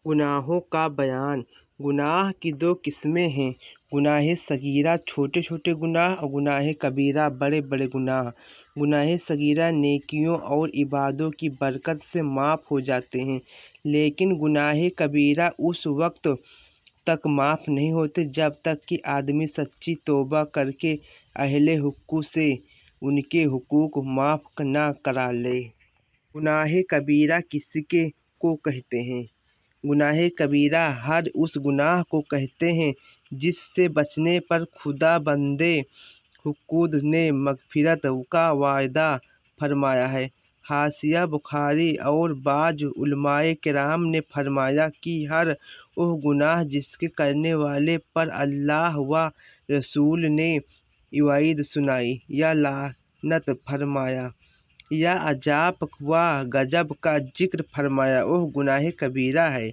گناہوں کا بیان۔ گناہ کی دو قسمیں ہیں، گناہ صغیرہ چھوٹے چھوٹے گناہ اور گناہ کبیرہ بڑے بڑے گناہ۔ گناہ صغیرہ نیکیوں اور عبادوں کی برکت سے معاف ہو جاتے ہیں، لیکن گناہ کبیرہ اس وقت تک معاف نہیں ہوتے جب تک کہ آدمی سچی توبہ کر کے اہل حقوق سے ان کے حقوق معاف نہ کرا لے۔ گناہ کبیرہ کس کو کہتے ہیں؟ گناہ کبیرہ ہر اس گناہ کو کہتے ہیں جس سے بچنے پر خدا بند حقوق نے مغفرت کا وعدہ فرمایا ہے۔ حاشیہ بخاری اور بعض علماء کرام نے فرمایا کہ ہر وہ گناہ جس کے کرنے والے پر اللہ و رسول نے وعید سنائی یا لعنت فرمایا یا عذاب و غضب کا ذکر فرمایا وہ گناہ کبیرہ ہے۔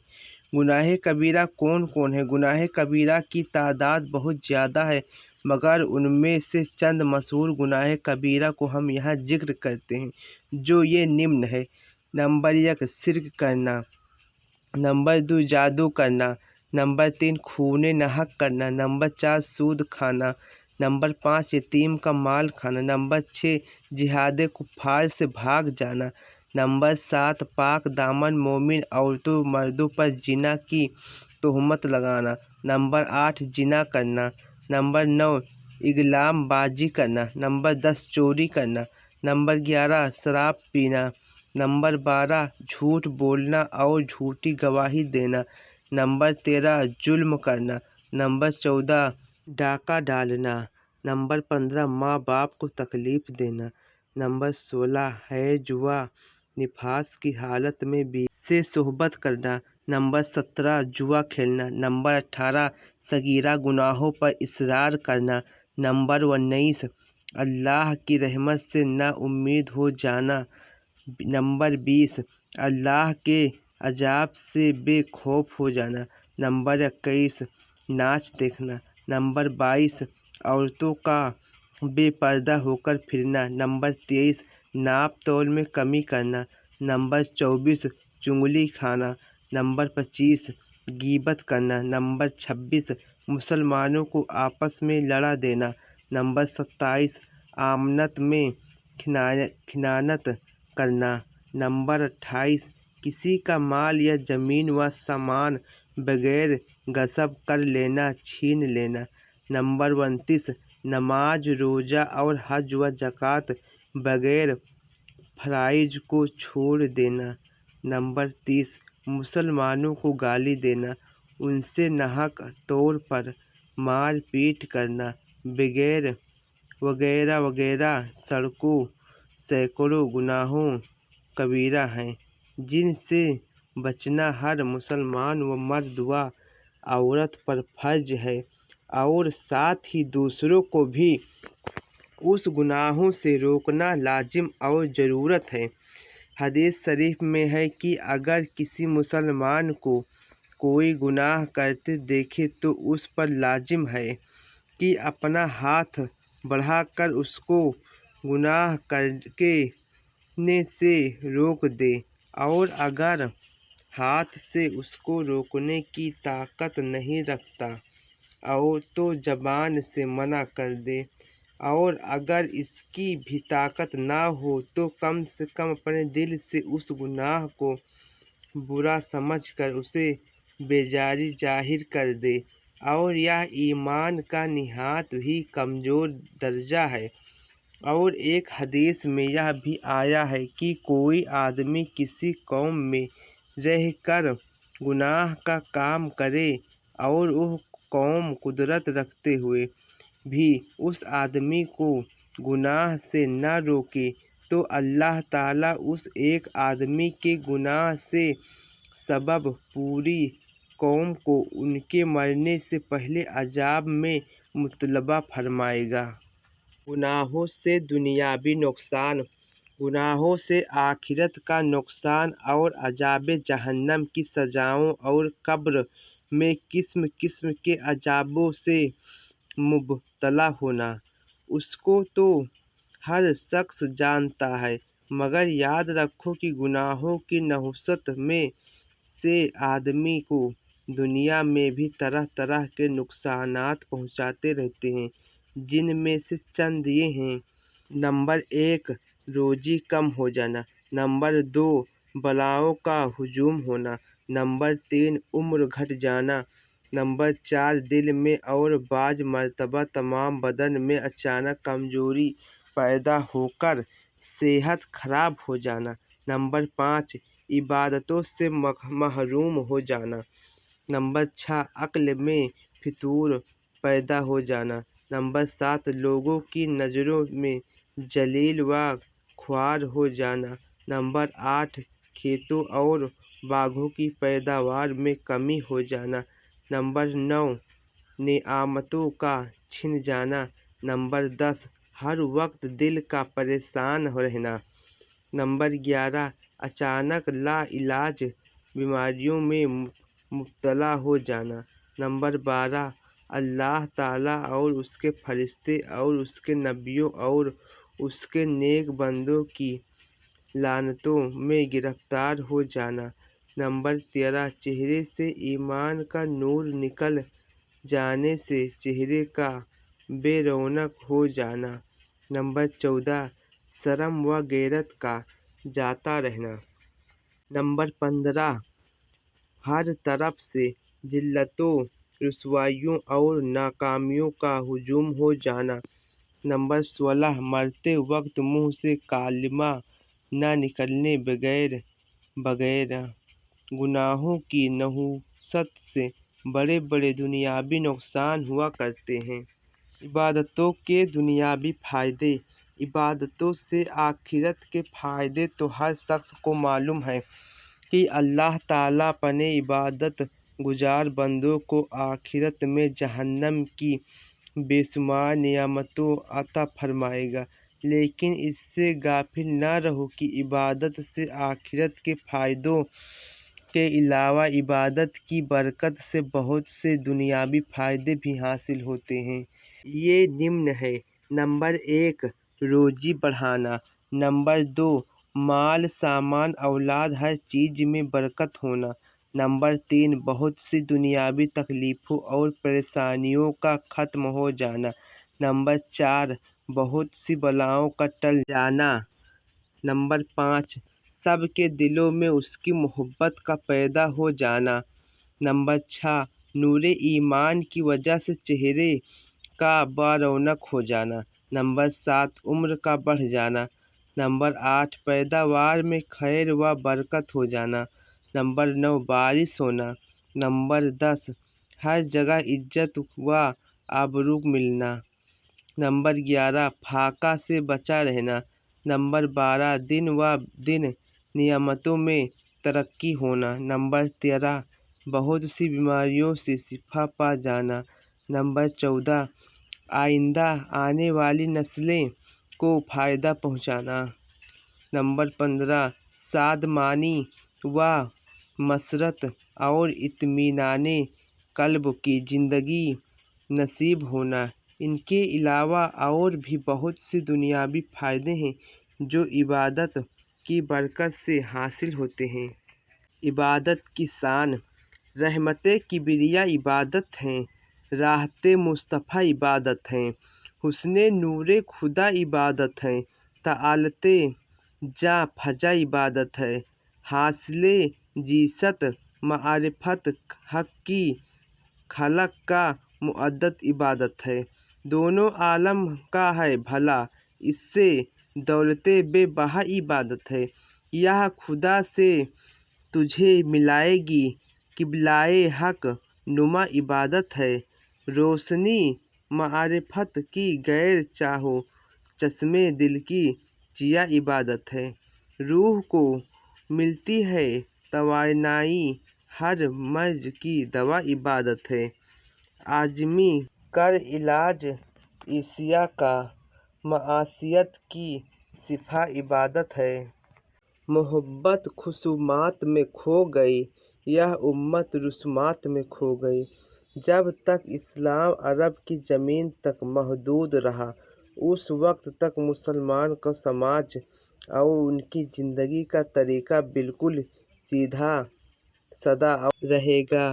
گناہ کبیرہ کون کون ہے؟ گناہ کبیرہ کی تعداد بہت زیادہ ہے، مگر ان میں سے چند مشہور گناہ کبیرہ کو ہم یہاں ذکر کرتے ہیں، جو یہ نمن ہے۔ نمبر 1 شرک کرنا، نمبر 2 جادو کرنا، نمبر 3 خون نحق کرنا، نمبر 4 سود کھانا، نمبر 5 یتیم کا مال کھانا، نمبر 6 جہاد کفار سے بھاگ جانا، نمبر 7 پاک دامن مومن عورتوں مردوں پر زنا کی تہمت لگانا، نمبر 8 زنا کرنا، نمبر 9 اغلام بازی کرنا، نمبر 10 چوری کرنا، نمبر 11 شراب پینا، نمبر 12 جھوٹ بولنا اور جھوٹی گواہی دینا، نمبر 13 ظلم کرنا، نمبر 14 ڈاکہ ڈالنا، نمبر 15 ماں باپ کو تکلیف دینا، نمبر 16 حیض و نفاس کی حالت میں بیوی سے صحبت کرنا، نمبر 17 جوا کھیلنا، نمبر 18 صغیرہ گناہوں پر اصرار کرنا، نمبر 19 اللہ کی رحمت سے نا امید ہو جانا، نمبر 20 اللہ کے عذاب سے بے خوف ہو جانا، نمبر 21 ناچ دیکھنا، نمبر 22 عورتوں کا بے پردہ ہو کر پھرنا، نمبر 23 ناپ تول میں کمی کرنا، نمبر 24 چغلی کھانا، نمبر 25 غیبت کرنا، نمبر 26 مسلمانوں کو آپس میں لڑا دینا، نمبر 27 امانت میں خیانت کرنا، نمبر 28 کسی کا مال یا زمین و سامان بغیر غصب کر لینا چھین لینا، نمبر 29 نماز روزہ اور حج و زکوٰۃ بغیر فرائض کو چھوڑ دینا، نمبر 30 مسلمانوں کو گالی دینا، ان سے ناحق طور پر مار پیٹ کرنا وغیرہ وغیرہ۔ سینکڑوں گناہ کبیرہ ہیں جن سے بچنا ہر مسلمان و مرد و عورت پر فرض ہے، اور ساتھ ہی دوسروں کو بھی اس گناہوں سے روکنا لازم اور ضرورت ہے۔ حدیث شریف میں ہے کہ اگر کسی مسلمان کو کوئی گناہ کرتے دیکھے تو اس پر لازم ہے کہ اپنا ہاتھ بڑھا کر اس کو گناہ کرنے سے روک دے، اور اگر ہاتھ سے اس کو روکنے کی طاقت نہیں رکھتا تو زبان سے منع کر دے، اور اگر اس کی بھی طاقت نہ ہو تو کم سے کم اپنے دل سے اس گناہ کو برا سمجھ کر اسے بیزاری ظاہر کر دے، اور یہ ایمان کا نہایت ہی کمزور درجہ ہے۔ اور ایک حدیث میں یہ بھی آیا ہے کہ کوئی آدمی کسی قوم میں رہ کر گناہ کا کام کرے اور وہ قوم قدرت رکھتے ہوئے بھی اس آدمی کو گناہ سے نہ روکے تو اللہ تعالیٰ اس ایک آدمی کے گناہ سے سبب پوری قوم کو ان کے مرنے سے پہلے عذاب میں مبتلا فرمائے گا۔ گناہوں سے دنیاوی نقصان۔ گناہوں سے آخرت کا نقصان اور عذاب جہنم کی سزاؤں اور قبر میں قسم قسم کے عذابوں سے مبتلا ہونا، اس کو تو ہر شخص جانتا ہے، مگر یاد رکھو کہ گناہوں کی نحوست میں से आदमी को दुनिया में भी तरह तरह के नुकसानात पहुंचाते रहते हैं, जिनमें से चंद ये हैं। नंबर 1, रोजी कम हो जाना। नंबर 2, बलाओं का हुजूम होना। नंबर 3, उम्र घट जाना। नंबर 4, दिल में और बाज मर्तबा तमाम बदन में अचानक कमजोरी पैदा होकर सेहत खराब हो जाना। नंबर 5, इबादतों से महरूम हो जाना। नंबर 6, अक्ल में फितूर पैदा हो जाना। नंबर 7, लोगों की नज़रों में जलील व ख्वार हो जाना। नंबर 8, खेतों और बागों की पैदावार में कमी हो जाना। नंबर 9, नेआमतों का छिन जाना। नंबर 10, हर वक्त दिल का परेशान रहना। नंबर 11, अचानक लाइलाज बीमारियों में मुब्तला हो जाना। नंबर 12, अल्लाह ताला और उसके फरिश्ते और उसके नबियों और उसके नेक बंदों की लानतों में गिरफ्तार हो जाना। नंबर 13, चेहरे से ईमान का नूर निकल जाने से चेहरे का बेरौनक हो जाना। नंबर 14, शर्म व गैरत का जाता रहना। नंबर 15, हर तरफ से जिल्लतों, रुसवाइयों और नाकामियों का हुजूम हो जाना। नंबर 16, मरते वक्त मुंह से कालिमा न निकलने बगैर गुनाहों की नहुसत से बड़े बड़े दुनियावी नुकसान हुआ करते हैं। इबादतों के दुनियावी फ़ायदे। इबादतों से आखिरत के फ़ायदे तो हर शख्स को मालूम है कि अल्लाह ताला अपने इबादत गुजार बंदों को आखिरत में जहन्नम की बेशुमार नियामतों अता फरमाएगा। लेकिन इससे गाफिल न रहो कि इबादत से आखिरत के फ़ायदों के अलावा इबादत की बरकत से बहुत से दुनियावी फ़ायदे भी हासिल होते हैं। ये निम्न है। नंबर 1, रोजी बढ़ाना। नंबर 2, माल सामान औलाद हर चीज़ में बरकत होना। नंबर 3, बहुत सी दुनियावी तकलीफ़ों और परेशानियों का ख़त्म हो जाना। नंबर 4, बहुत सी बलाओं का टल जाना। नंबर 5, सबके दिलों में उसकी मोहब्बत का पैदा हो जाना। नंबर 6, नूरे ईमान की वजह से चेहरे का बारौनक हो जाना। नंबर 7, उम्र का बढ़ जाना। नंबर 8, पैदावार में खैर व बरकत हो जाना। नंबर 9, बारिश होना। नंबर 10, हर जगह इज्जत व आबरू मिलना। नंबर 11, फाका से बचा रहना। नंबर 12, दिन व दिन नियामतों में तरक्की होना। नंबर 13, बहुत सी बीमारियों से शिफा पा जाना। नंबर 14, आइंदा आने वाली नस्लें को फ़ायदा पहुंचाना। नंबर 15, सादमानी व मसरत और इत्मीनाने क़ल्ब की ज़िंदगी नसीब होना। इनके अलावा और भी बहुत से दुनियावी फ़ायदे हैं जो इबादत की बरकत से हासिल होते हैं। इबादत की शान। रहमते किबरिया इबादत हैं, राहते मुस्तफ़ा इबादत हैं, हुस्ने नूरे खुदा इबादत हैं, तालते जा फजा इबादत है, हासिले जीसत मारिफत हक की खलक का मुअद्दत इबादत है। दोनों आलम का है भला, इससे दौलते बेबहा इबादत है। यह खुदा से तुझे मिलाएगी, किबलाए हक नुमा इबादत है। रोशनी मारिफत की गैर चाहो, चश्मे दिल की जिया इबादत है। रूह को मिलती है तवानाई, हर मर्ज की दवा इबादत है। आजमी कर इलाज एशिया का, मासियत की शिफा इबादत है। मोहब्बत खुसूमात में खो गई, यह उम्मत रुसूमात में खो गई। जब तक इस्लाम अरब की ज़मीन तक महदूद रहा, उस वक्त तक मुसलमान का समाज और उनकी ज़िंदगी का तरीक़ा बिल्कुल सीधा سدا رہے گا۔